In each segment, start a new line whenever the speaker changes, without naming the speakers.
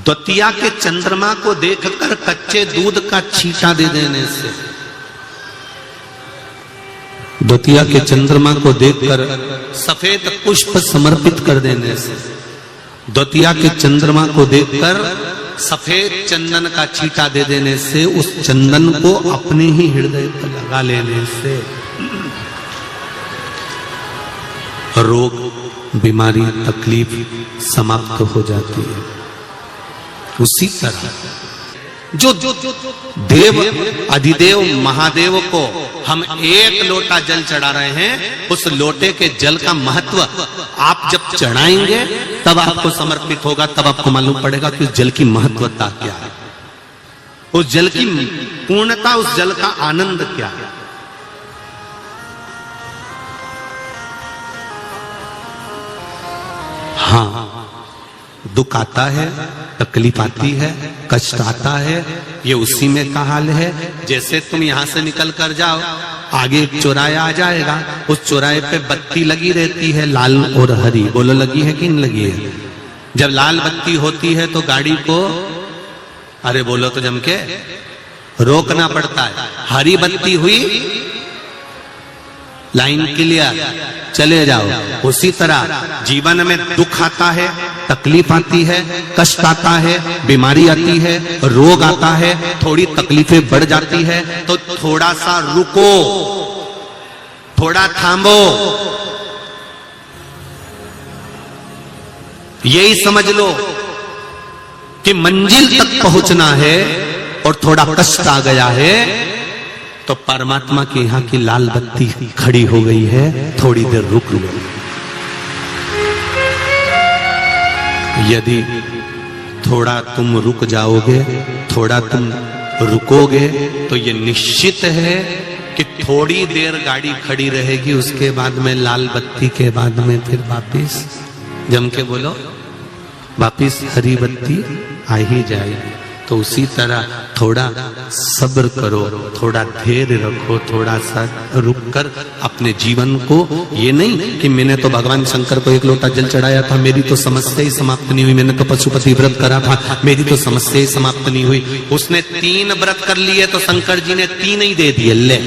द्वितीया के चंद्रमा को देखकर कच्चे दूध का छींटा दे देने से, द्वितीया के चंद्रमा को देखकर सफेद पुष्प समर्पित कर देने से, द्वितीया के चंद्रमा को देखकर सफेद चंदन का छींटा दे देने से, उस चंदन को अपने ही हृदय पर लगा लेने से रोग, बीमारी, तकलीफ समाप्त हो जाती है। उसी तरह जो देव अधिदेव महादेव को हम एक लोटा जल चढ़ा रहे हैं, उस लोटे के जल का महत्व आप जब चढ़ाएंगे तब आपको समर्पित होगा, तब आपको मालूम पड़ेगा कि उस जल की महत्वता क्या है, उस जल की पूर्णता, उस जल का आनंद क्या है। हाँ, दुख आता है, तकलीफ आती है, कष्ट आता है, ये उसी में का हाल है। जैसे तुम यहां से निकल कर जाओ, आगे एक चौराहा आ जाएगा, उस चौराहे पे बत्ती लगी रहती है, लाल और हरी। बोलो लगी है कि नहीं लगी है? जब लाल बत्ती होती है तो गाड़ी को, अरे बोलो तो जम के, रोकना पड़ता है। हरी बत्ती हुई, लाइन क्लियर, चले जाओ। उसी तरह जीवन में दुख आता है, तकलीफ आती है, कष्ट आता है, बीमारी आती है, रोग आता है, थोड़ी तकलीफें बढ़ जाती है, तो थोड़ा सा रुको, थोड़ा थामो। यही समझ लो कि मंजिल तक पहुंचना है और थोड़ा कष्ट आ गया है तो परमात्मा के यहां की लाल बत्ती खड़ी हो गई है, थोड़ी देर रुक लो। यदि थोड़ा तुम रुक जाओगे, थोड़ा तुम रुकोगे, तो ये निश्चित है कि थोड़ी देर गाड़ी खड़ी रहेगी, उसके बाद में लाल बत्ती के बाद में फिर वापिस, जम के बोलो, वापिस हरी बत्ती आ ही जाएगी। तो उसी तरह थोड़ा सब्र करो, थोड़ा धैर्य रखो, थोड़ा सा रुक कर अपने जीवन को, ये नहीं कि मैंने तो भगवान शंकर को एक लोटा जल चढ़ाया था, मेरी तो समस्या ही समाप्त नहीं हुई, मैंने तो पशुपति व्रत करा था, मेरी तो समस्या ही समाप्त नहीं हुई। उसने 3 व्रत कर लिए तो शंकर जी ने 3 ही दे दिए। ले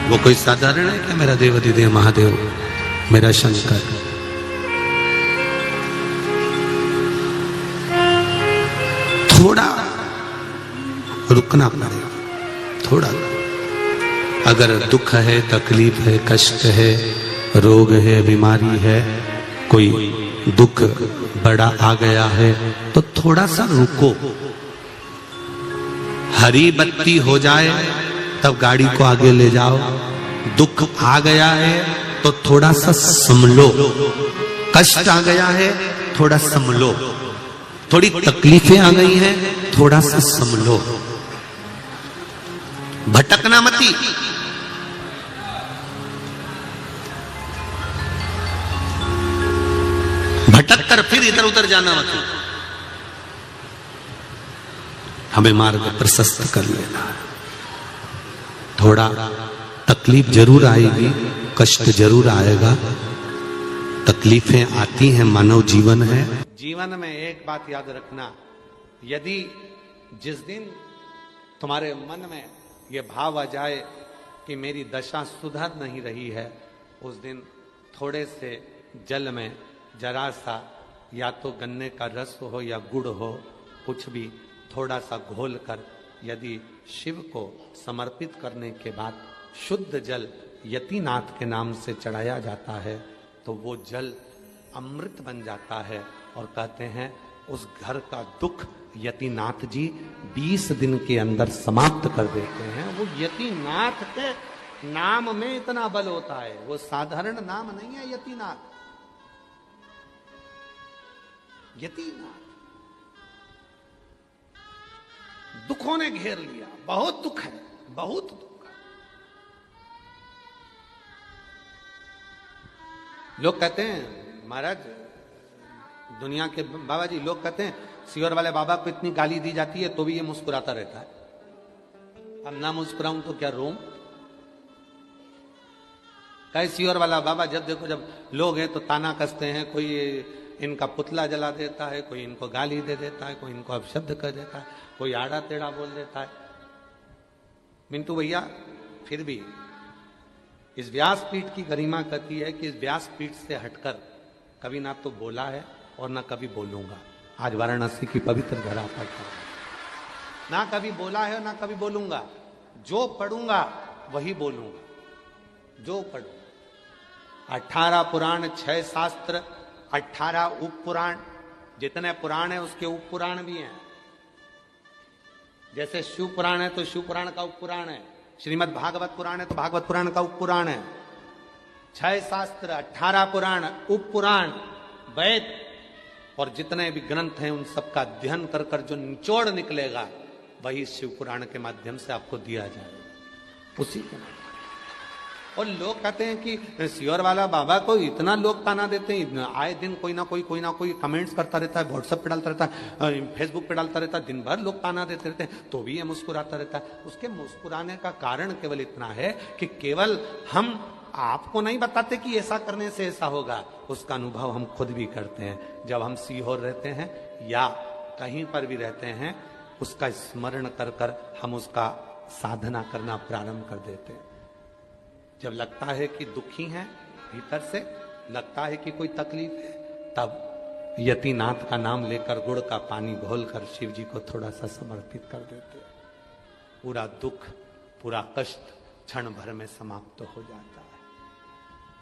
वो कोई साधारण है क्या? मेरा देव अधिदेव महादेव, मेरा शंकर। थोड़ा रुकना पड़ेगा, थोड़ा। अगर दुख है, तकलीफ है, कष्ट है, रोग है, बीमारी है, कोई दुख बड़ा आ गया है, तो थोड़ा सा रुको। हरी बत्ती हो जाए तब गाड़ी को आगे ले जाओ। दुख आ गया है तो थोड़ा सा संभलो, कष्ट आ गया है थोड़ा संभलो, थोड़ी तकलीफें आ गई हैं, थोड़ा सा संभलो, भटकना मती। भटक कर फिर इधर उधर जाना मत। हमें मार्ग प्रशस्त कर लेना। थोड़ा तकलीफ जरूर आएगी, कष्ट जरूर आएगा, तकलीफें आती हैं, मानव जीवन है। जीवन में एक बात याद रखना, यदि जिस दिन तुम्हारे मन में यह भाव आ जाए कि मेरी दशा सुधर नहीं रही है, उस दिन थोड़े से जल में जरा सा, या तो गन्ने का रस हो या गुड़ हो, कुछ भी थोड़ा सा घोल कर यदि शिव को समर्पित करने के बाद शुद्ध जल यतिनाथ के नाम से चढ़ाया जाता है, तो वो जल अमृत बन जाता है। और कहते हैं उस घर का दुख यतिनाथ जी 20 दिन के अंदर समाप्त कर देते हैं। वो यतिनाथ के नाम में इतना बल होता है, वो साधारण नाम नहीं है यतिनाथ। यतिनाथ दुखों ने घेर लिया, बहुत दुख है, बहुत दुख। लोग कहते हैं महाराज, दुनिया के बाबा जी, लोग कहते हैं सियोर वाले बाबा को इतनी गाली दी जाती है तो भी ये मुस्कुराता रहता है। अब ना मुस्कुराऊं तो क्या रोऊं? कैसी और वाला बाबा, जब देखो जब लोग हैं तो ताना कसते हैं, कोई इनका पुतला जला देता है, कोई इनको गाली दे देता है, कोई इनको अपशब्द कर देता है, कोई आड़ा टेढ़ा बोल देता है। मिंटू भैया फिर भी इस व्यासपीठ की गरिमा कहती है कि इस व्यासपीठ से हटकर कभी ना तो बोला है और ना कभी बोलूंगा। आज वाराणसी की पवित्र धरा पर ना कभी बोला है और ना कभी बोलूंगा। जो पढ़ूंगा वही बोलूंगा, जो पढ़ूंगा। 18 पुराण, 6 शास्त्र, 18 उप पुराण, जितने पुराण है उसके उप पुराण भी हैं। जैसे शिव पुराण है तो शिव पुराण का उप पुराण है, श्रीमद् भागवत पुराण है तो भागवत पुराण का उप पुराण है। 6 शास्त्र, 18 पुराण, उप पुराण, वेद और जितने भी ग्रंथ हैं उन सबका अध्ययन कर कर जो निचोड़ निकलेगा वही शिव पुराण के माध्यम से आपको दिया जाएगा, उसी के माध्यम। और लोग कहते हैं कि सियोर वाला बाबा को इतना लोग ताना देते हैं, आए दिन कोई ना कोई कमेंट्स करता रहता है, व्हाट्सएप पे डालता रहता है, फेसबुक पे डालता रहता है, दिन भर लोग ताना देते रहते हैं, तो भी ये मुस्कुराता रहता है। उसके मुस्कुराने का कारण केवल इतना है कि केवल हम आपको नहीं बताते कि ऐसा करने से ऐसा होगा, उसका अनुभव हम खुद भी करते हैं। जब हम सीहोर रहते हैं या कहीं पर भी रहते हैं, उसका स्मरण कर कर हम उसका साधना करना प्रारंभ कर देते हैं। जब लगता है कि दुखी हैं भीतर से, लगता है कि कोई तकलीफ है, तब यतिनाथ का नाम लेकर गुड़ का पानी घोलकर शिव जी को थोड़ा सा समर्पित कर देते हैं। पूरा दुख, पूरा कष्ट क्षण भर में समाप्त हो जाता है,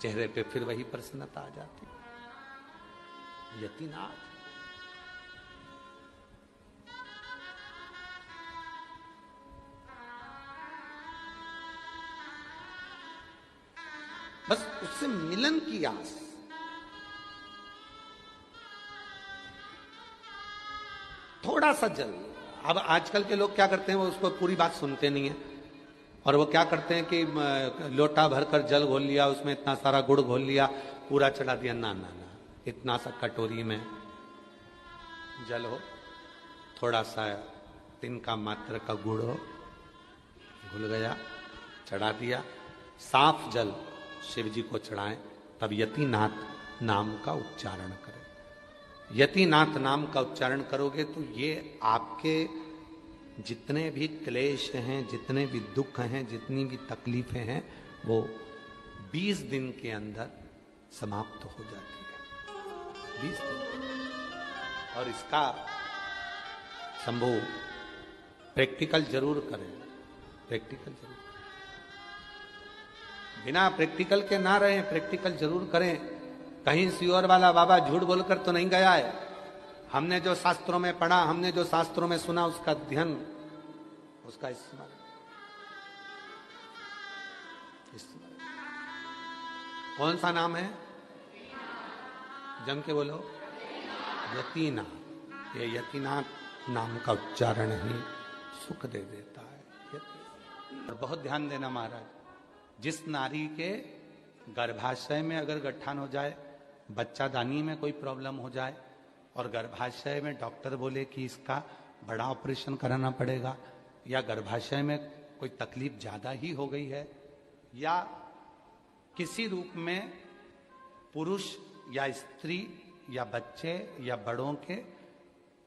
चेहरे पे फिर वही प्रसन्नता आ जाती है। यतिनाथ बस उससे मिलन की आस। थोड़ा सा जल। अब आजकल के लोग क्या करते हैं, वो उसको पूरी बात सुनते नहीं है और वो क्या करते हैं कि लोटा भरकर जल घोल लिया, उसमें इतना सारा गुड़ घोल लिया, पूरा चढ़ा दिया। ना ना ना, इतना सा कटोरी में जल हो, थोड़ा सा तिनका मात्र का गुड़ हो, घुल गया, चढ़ा दिया। साफ जल शिव जी को चढ़ाएं, तब यतिनाथ नाम का उच्चारण करें। यतिनाथ नाम का उच्चारण करोगे तो ये आपके जितने भी क्लेश हैं, जितने भी दुख हैं, जितनी भी तकलीफें हैं, वो 20 दिन के अंदर समाप्त हो जाती है। 20 दिन। और इसका संभव प्रैक्टिकल जरूर करें, प्रैक्टिकल जरूर। बिना प्रैक्टिकल के ना रहें, प्रैक्टिकल जरूर करें। कहीं सियोर वाला बाबा झूठ बोलकर तो नहीं गया है। हमने जो शास्त्रों में पढ़ा, हमने जो शास्त्रों में सुना, उसका अध्ययन, उसका स्मरण। कौन सा नाम है? जम के बोलो, यतिनाथ। ये यतिनाथ नाम का उच्चारण ही सुख दे देता है। और बहुत ध्यान देना महाराज, जिस नारी के गर्भाशय में अगर गट्ठान हो जाए, बच्चादानी में कोई प्रॉब्लम हो जाए और गर्भाशय में डॉक्टर बोले कि इसका बड़ा ऑपरेशन कराना पड़ेगा, या गर्भाशय में कोई तकलीफ ज्यादा ही हो गई है, या किसी रूप में पुरुष या स्त्री या बच्चे या बड़ों के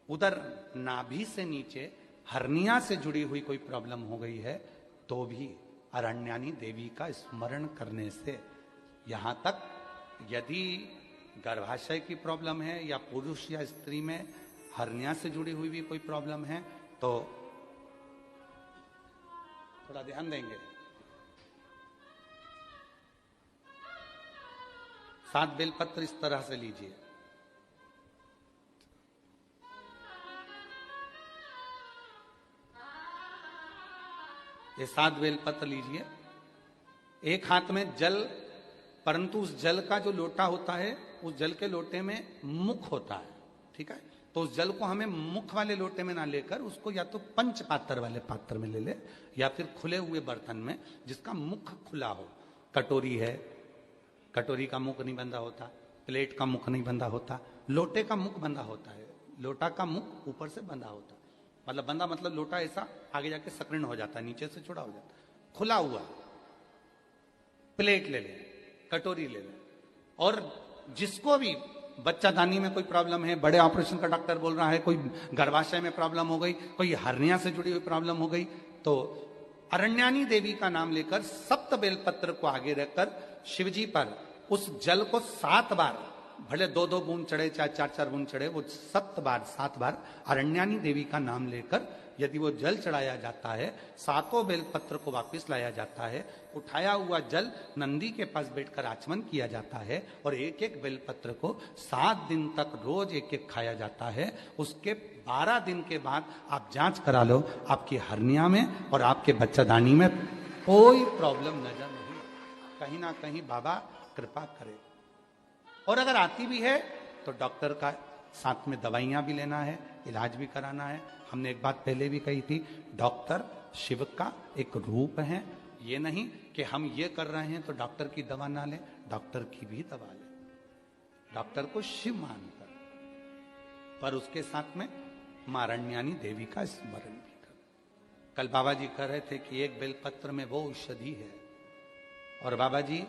उधर नाभि से नीचे हर्निया से जुड़ी हुई कोई प्रॉब्लम हो गई है, तो भी अरण्यानी देवी का स्मरण करने से, यहां तक यदि गर्भाशय की प्रॉब्लम है या पुरुष या स्त्री में हर्निया से जुड़ी हुई भी कोई प्रॉब्लम है, तो थोड़ा ध्यान देंगे। 7 बेलपत्र इस तरह से लीजिए। ये 7 बेलपत्र लीजिए। एक हाथ में जल, परंतु उस जल का जो लोटा होता है, उस जल के लोटे में मुख होता है, ठीक है। तो उस जल को हमें मुख वाले लोटे में ना लेकर उसको या तो पंच पात्र वाले पात्र में ले ले, या फिर खुले हुए बर्तन में जिसका मुख खुला हो। कटोरी है, कटोरी का मुख नहीं बंधा होता, प्लेट का मुख नहीं बंधा होता, लोटे का मुख बंधा होता है। लोटा का मुख ऊपर से बंधा होता है, मतलब बंधा मतलब लोटा ऐसा आगे जाके सक्रिय हो जाता है, नीचे से छोड़ा हो जाता है। खुला हुआ प्लेट ले ले,
कटोरी ले लें। और जिसको भी बच्चादानी में कोई प्रॉब्लम है, बड़े ऑपरेशन का डॉक्टर बोल रहा है, कोई गर्भाशय में प्रॉब्लम हो गई, कोई हर्निया से जुड़ी हुई प्रॉब्लम हो गई, तो अरण्यानी देवी का नाम लेकर 7 बेलपत्र को आगे रखकर शिवजी पर उस जल को 7 बार, भले 2-2 बूंद चढ़े चाहे 4-4 बूंद चढ़े, वो 7 बार अरण्यानी देवी का नाम लेकर यदि वो जल चढ़ाया जाता है, 7 बेलपत्र को वापस लाया जाता है, उठाया हुआ जल नंदी के पास बैठकर आचमन किया जाता है और एक एक बेलपत्र को 7 दिन तक रोज एक एक खाया जाता है। उसके 12 दिन के बाद आप जांच करा लो, आपकी हर्निया में और आपके बच्चादानी में कोई प्रॉब्लम नजर नहीं, कहीं ना कहीं बाबा कृपा करे। और अगर आती भी है तो डॉक्टर का साथ में दवाइयां भी लेना है, इलाज भी कराना है। हमने एक बात पहले भी कही थी, डॉक्टर शिव का एक रूप है। ये नहीं कि हम ये कर रहे हैं तो डॉक्टर की दवा ना लें, डॉक्टर की भी दवा लें, डॉक्टर को शिव मानकर, पर उसके साथ में मां अरण्यानी देवी का स्मरण भी कर। कल बाबा जी कह रहे थे कि एक बेलपत्र में वो औषधि है। और बाबा जी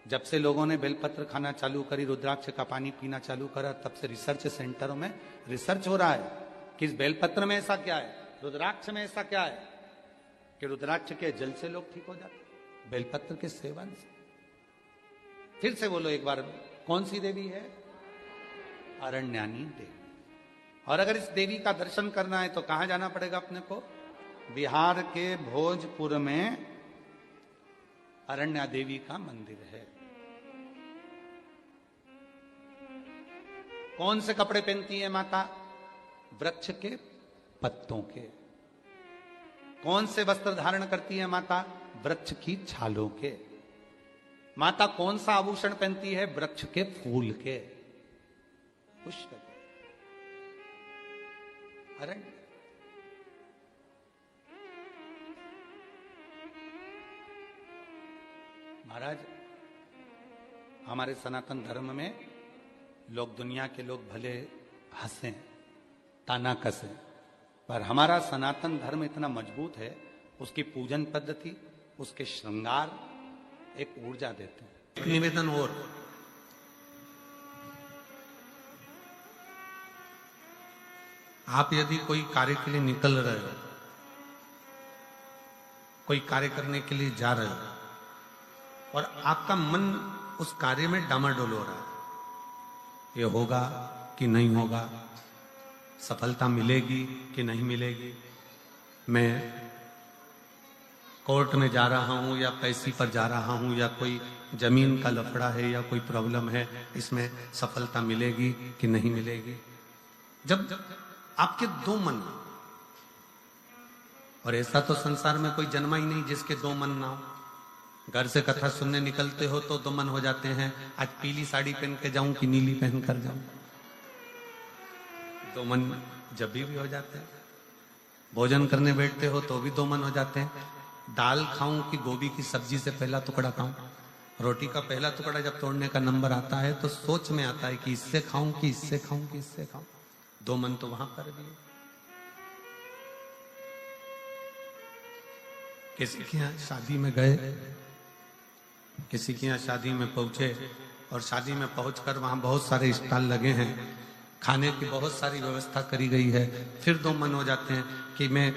जब से लोगों ने बेलपत्र खाना चालू करी, रुद्राक्ष का पानी पीना चालू करा, तब से रिसर्च सेंटरों में रिसर्च हो रहा है कि इस बेलपत्र में ऐसा क्या है, रुद्राक्ष में ऐसा क्या है कि रुद्राक्ष के जल से लोग ठीक हो जाते, बेलपत्र के सेवन से। फिर से बोलो एक बार, कौन सी देवी है? अरण्यानी देवी। और अगर इस देवी का दर्शन करना है तो कहां जाना पड़ेगा अपने को? बिहार के भोजपुर में अरण्या देवी का मंदिर है। कौन से कपड़े पहनती है माता? वृक्ष के पत्तों के। कौन से वस्त्र धारण करती है माता? वृक्ष की छालों के। माता कौन सा आभूषण पहनती है? वृक्ष के फूल के, पुष्प के। अरण्य महाराज, हमारे सनातन धर्म में लोग, दुनिया के लोग भले हंसें, ताना कसें, पर हमारा सनातन धर्म इतना मजबूत है, उसकी पूजन पद्धति, उसके श्रृंगार एक ऊर्जा देते हैं। एक निवेदन और, आप यदि कोई कार्य के लिए निकल रहे हो, कोई कार्य करने के लिए जा रहे हो और आपका मन उस कार्य में डामाडोल हो रहा है, ये होगा कि नहीं होगा, सफलता मिलेगी कि नहीं मिलेगी, मैं कोर्ट में जा रहा हूं या पैसे पर जा रहा हूं, या कोई जमीन का लफड़ा है या कोई प्रॉब्लम है, इसमें सफलता मिलेगी कि नहीं मिलेगी। जब आपके 2 मन, और ऐसा तो संसार में कोई जन्मा ही नहीं जिसके 2 मन ना हो। घर से कथा सुनने निकलते हो तो 2 मन हो जाते हैं, आज पीली साड़ी पहन के जाऊं कि नीली पहन कर जाऊं, 2 मन जब भी हो जाते हैं। भोजन करने बैठते हो तो भी 2 मन हो जाते हैं, दाल खाऊं कि गोभी की सब्जी से पहला टुकड़ा खाऊं। रोटी का पहला टुकड़ा जब तोड़ने का नंबर आता है तो सोच में आता है कि इससे खाऊं कि इससे खाऊं कि इससे खाऊं। 2 मन तो वहां पर भी है। किसी के यहाँ शादी में गए, किसी के यहाँ शादी में पहुंचे और शादी में पहुंचकर वहां बहुत सारे स्टॉल लगे हैं, खाने की बहुत सारी व्यवस्था करी गई है। फिर 2 मन हो जाते हैं कि मैं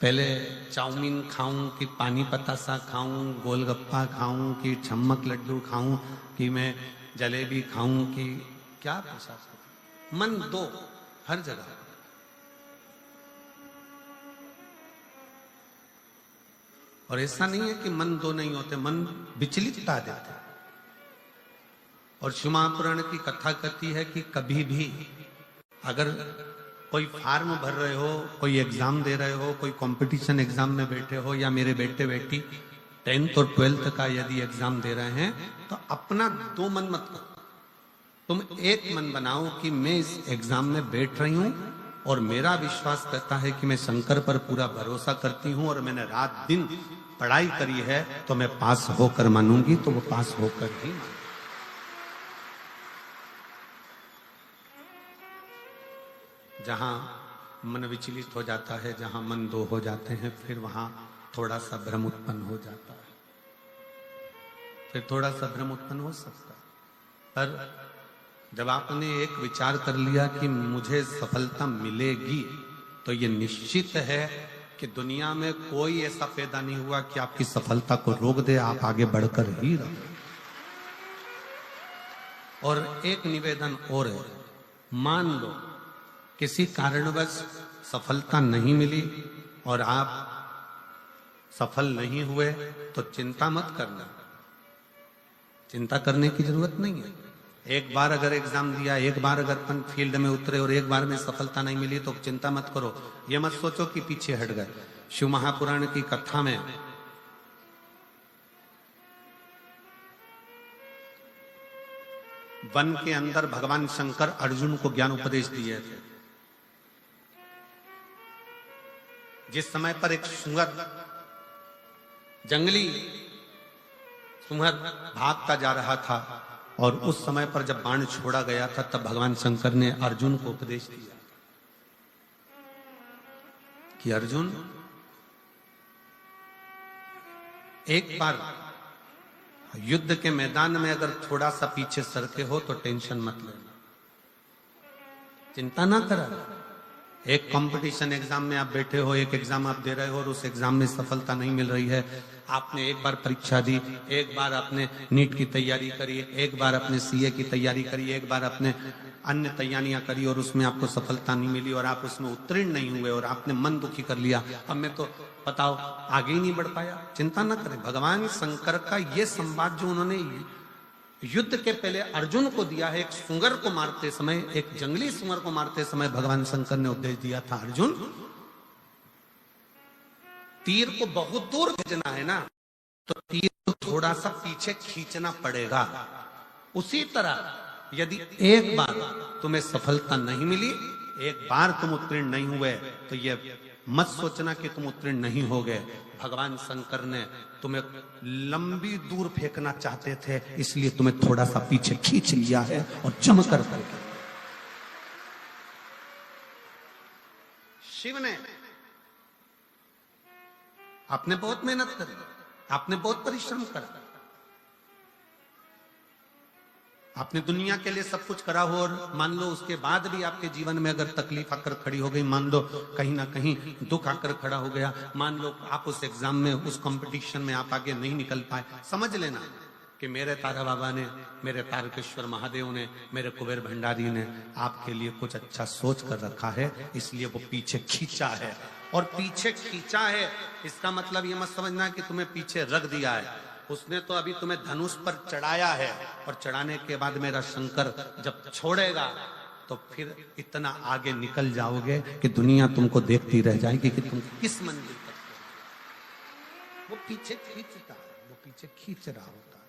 पहले चाउमीन खाऊं कि पानी पतासा खाऊं, गोलगप्पा खाऊं कि छम्मक लड्डू खाऊं कि मैं जलेबी खाऊं कि क्या प्रसाद। मन 2 हर जगह। और ऐसा नहीं है कि मन 2 नहीं होते, मन विचलितता देते। और शिव महापुराण की कथा कहती है कि कभी भी अगर कोई फॉर्म भर रहे हो, कोई एग्जाम दे रहे हो, कोई कंपटीशन एग्जाम में बैठे हो, या मेरे बेटे बेटी 10th और 12th का यदि एग्जाम दे रहे हैं, तो अपना 2 मन मत करो, तुम एक मन बनाओ कि मैं इस एग्जाम में बैठ रही हूं और मेरा विश्वास कहता है कि मैं शंकर पर पूरा भरोसा करती हूं और मैंने रात दिन पढ़ाई करी है तो मैं पास होकर मानूंगी, तो वो पास होकर ही मानूंगी। जहां मन विचलित हो जाता है, जहां मन 2 हो जाते हैं, फिर वहां थोड़ा सा भ्रम उत्पन्न हो जाता है।
फिर थोड़ा सा भ्रम उत्पन्न हो सकता है। पर जब आपने एक विचार कर लिया कि मुझे सफलता मिलेगी, तो ये निश्चित है कि दुनिया में कोई ऐसा पैदा नहीं हुआ कि आपकी सफलता को रोक दे, आप आगे बढ़कर ही रहो। और एक निवेदन और है, मान लो किसी कारणवश सफलता नहीं मिली और आप सफल नहीं हुए, तो चिंता मत करना, चिंता करने की जरूरत नहीं है। एक बार अगर एग्जाम दिया, एक बार अगर अपन फील्ड में उतरे और एक बार में सफलता नहीं मिली, तो चिंता मत करो। ये मत सोचो कि पीछे हट गए। शिव महापुराण की कथा में वन के अंदर भगवान शंकर अर्जुन को ज्ञान उपदेश दिए थे। जिस समय पर एक सुअर, जंगली सुअर भागता जा रहा था, और उस समय पर जब बाण छोड़ा गया था, तब भगवान शंकर ने अर्जुन को उपदेश दिया कि अर्जुन, एक बार युद्ध के मैदान में अगर थोड़ा सा पीछे सरके हो तो टेंशन मत लेना, चिंता ना करा। एक कंपटीशन एग्जाम में आप बैठे हो, एक एग्जाम आप दे रहे हो और उस एग्जाम में सफलता नहीं मिल रही है। आपने एक बार परीक्षा दी, एक बार आपने नीट की तैयारी करी, एक बार आपने सीए की तैयारी करी, एक बार आपने अन्य तैयारियां करी और उसमें आपको सफलता नहीं मिली और आप उसमें उत्तीर्ण नहीं हुए और आपने मन दुखी कर लिया। अब मैं तो बताओ आगे ही नहीं बढ़ पाया। चिंता ना करें, भगवान शंकर का ये संवाद जो उन्होंने युद्ध के पहले अर्जुन को दिया है, एक सुअर को मारते समय, एक जंगली सुअर को मारते समय भगवान शंकर ने उपदेश दिया था, अर्जुन तीर को बहुत दूर भेजना है ना, तो तीर को थोड़ा सा पीछे खींचना पड़ेगा। उसी तरह यदि एक बार तुम्हें सफलता नहीं मिली, एक बार तुम उत्तीर्ण नहीं हुए, तो ये मत सोचना कि तुम उत्तीर्ण नहीं हो गए। भगवान शंकर ने तुम्हें लंबी दूर फेंकना चाहते थे, इसलिए तुम्हें थोड़ा सा पीछे खींच लिया है और जमकर फेंका। शिव ने, आपने बहुत मेहनत करी, आपने बहुत परिश्रम करा, आपने दुनिया के लिए सब कुछ करा हो, और मान लो उसके बाद भी आपके जीवन में अगर तकलीफ आकर खड़ी हो गई, मान लो कहीं ना कहीं दुख आकर खड़ा हो गया, मान लो आप उस एग्जाम में, उस कंपटीशन में आप आगे नहीं निकल पाए, समझ लेना कि मेरे तारा बाबा ने, मेरे तारकेश्वर महादेव ने, मेरे कुबेर भंडारी ने आपके लिए कुछ अच्छा सोच कर रखा है, इसलिए वो पीछे खींचा है। और पीछे खींचा है इसका मतलब ये मत समझना कि तुम्हें पीछे रख दिया है। उसने तो अभी तुम्हें धनुष पर चढ़ाया है, और चढ़ाने के बाद मेरा शंकर जब छोड़ेगा तो फिर इतना आगे निकल जाओगे कि दुनिया तुमको देखती रह जाएगी कि तुम किस मंजिल तक पहुंचे। वो पीछे खींचता है, वो पीछे खींच रहा होता है।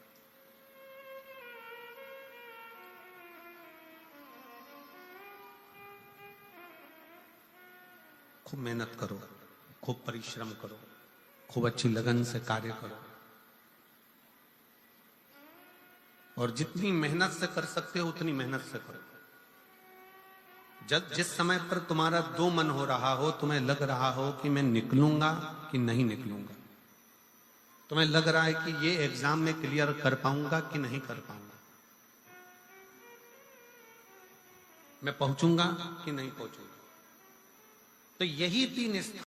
खूब मेहनत करो, खूब परिश्रम करो, खूब अच्छी लगन से कार्य करो, और जितनी मेहनत से कर सकते हो उतनी मेहनत से करो। जब जिस समय पर तुम्हारा दो मन हो रहा हो, तुम्हें लग रहा हो कि मैं निकलूंगा कि नहीं निकलूंगा, तुम्हें लग रहा है कि ये एग्जाम में क्लियर कर पाऊंगा कि नहीं कर पाऊंगा, मैं पहुंचूंगा कि नहीं पहुंचूंगा, तो यही 3 स्थान